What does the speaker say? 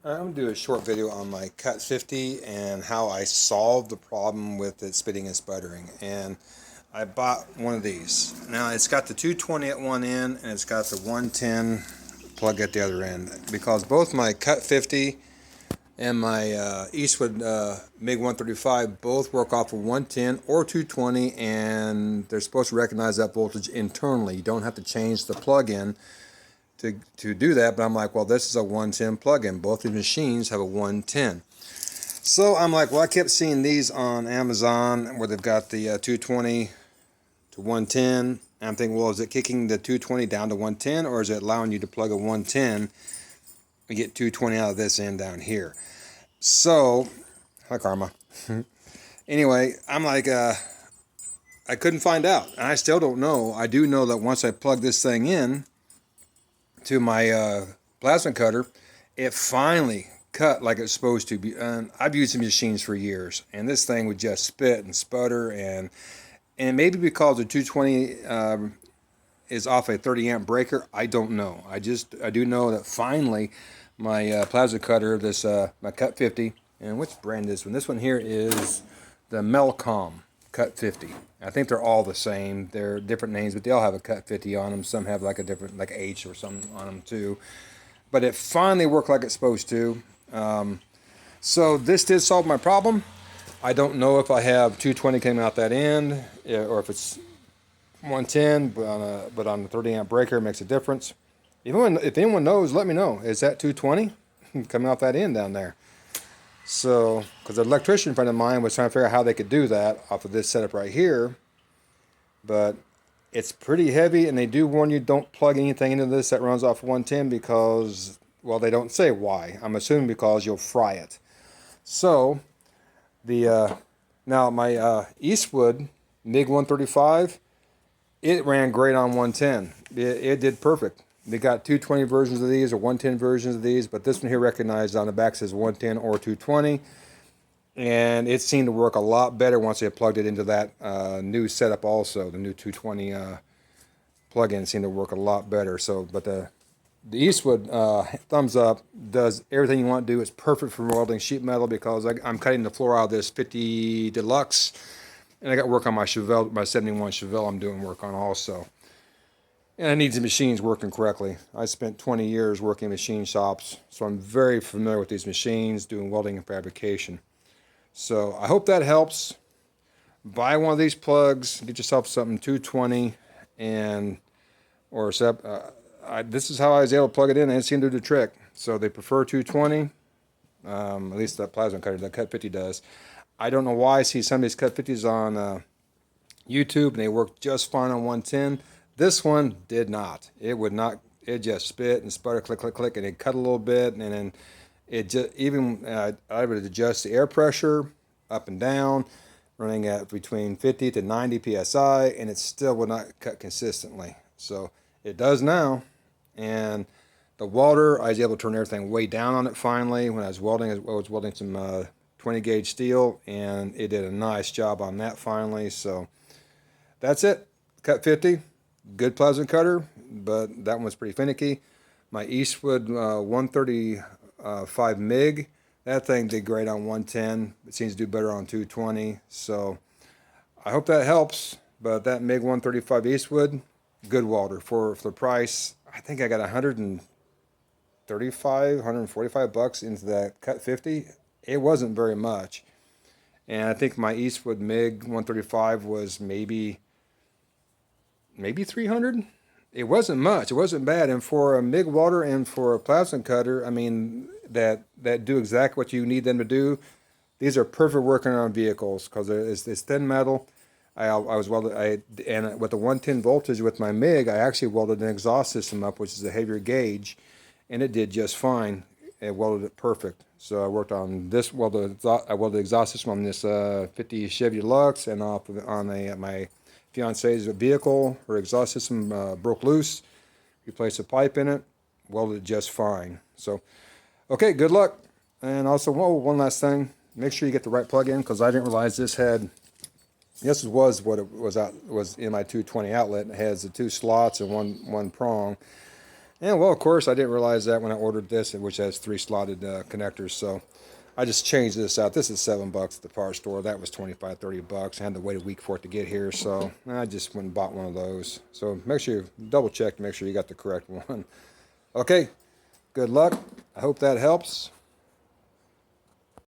I'm going to do a short video on my Cut 50 and how I solved the problem with it spitting and sputtering. And I bought one of these. Now it's got the 220 at one end and it's got the 110 plug at the other end. Because both my Cut 50 and my Eastwood MiG 135 both work off of 110 or 220, and they're supposed to recognize that voltage internally. You don't have to change the plug-in to do that, but I'm like, well, this is a 110 plug-in. Both these machines have a 110. So I'm like, well, I kept seeing these on Amazon where they've got the 220 to 110. And I'm thinking, well, is it kicking the 220 down to 110, or is it allowing you to plug a 110 and get 220 out of this end down here? So, hi Karma. Anyway, I'm like, I couldn't find out, and I still don't know. I do know that once I plug this thing in to my plasma cutter, it finally cut like it's supposed to be. And I've used these machines for years, and this thing would just spit and sputter, and maybe because the 220 is off a 30 amp breaker, I don't know. I do know that finally my plasma cutter, this my Cut 50, and which brand is this one? This one here is the Melcom Cut 50. I think they're all the same. They're different names, but they all have a Cut 50 on them. Some have like a different, like H or something on them too. But it finally worked like it's supposed to. So this did solve my problem. I don't know if I have 220 coming out that end, or if it's 110, but on the 30 amp breaker, it makes a difference. If anyone knows, let me know. Is that 220 coming off that end down there? So, because an electrician friend of mine was trying to figure out how they could do that off of this setup right here, but it's pretty heavy, and they do warn you don't plug anything into this that runs off 110 because, well, they don't say why. I'm assuming because you'll fry it. So, now my Eastwood MiG 135, it ran great on 110. It did perfect. They got 220 versions of these or 110 versions of these, but this one here recognized on the back says 110 or 220, and it seemed to work a lot better once they plugged it into that new setup also. The new 220 plug-in seemed to work a lot better. So, but the Eastwood, thumbs up, does everything you want to do. It's perfect for welding sheet metal because I'm cutting the floor out of this 50 Deluxe, and I got work on my Chevelle, my 71 Chevelle I'm doing work on also. And I need the machines working correctly. I spent 20 years working in machine shops, so I'm very familiar with these machines, doing welding and fabrication. So I hope that helps. Buy one of these plugs, get yourself something 220, and this is how I was able to plug it in, and it seemed to do the trick. So they prefer 220, at least that plasma cutter, that Cut 50 does. I don't know why. I see some of these Cut 50s on YouTube, and they work just fine on 110. This one did not. It would not. It just spit and sputter, click, click, click, and it cut a little bit, and then it just even I would adjust the air pressure up and down, running at between 50 to 90 psi, and it still would not cut consistently. So it does now, and the welder, I was able to turn everything way down on it finally. When I was welding some 20 gauge steel, and it did a nice job on that finally. So that's it. Cut 50. Good plasma cutter, but that one was pretty finicky. My Eastwood 135 MiG, that thing did great on 110. It seems to do better on 220. So I hope that helps. But that MiG 135 Eastwood, good welder for the price. I think I got 135, 145 bucks into that Cut 50. It wasn't very much. And I think my Eastwood MiG 135 was maybe 300. It wasn't much. It wasn't bad. And for a MIG welder and for a plasma cutter, I mean, that do exactly what you need them to do. These are perfect working on vehicles because it's thin metal. And with the 110 voltage with my MIG, I actually welded an exhaust system up, which is a heavier gauge, and it did just fine. It welded it perfect. So I worked on this. I welded the exhaust system on this 50 Chevy Deluxe, and on my fiance's vehicle. Her exhaust system broke loose. Replaced a pipe in it. Welded it just fine. So, okay, good luck. And also, one last thing. Make sure you get the right plug in, because I didn't realize this was what it was in my 220 outlet. It has the two slots and one prong. And well, of course, I didn't realize that when I ordered this, which has 3 slotted connectors. So I just changed this out. This is $7 at the parts store. That was 25, $30. I had to wait a week for it to get here, so I just went and bought one of those. So make sure you double check to make sure you got the correct one. Okay, good luck. I hope that helps.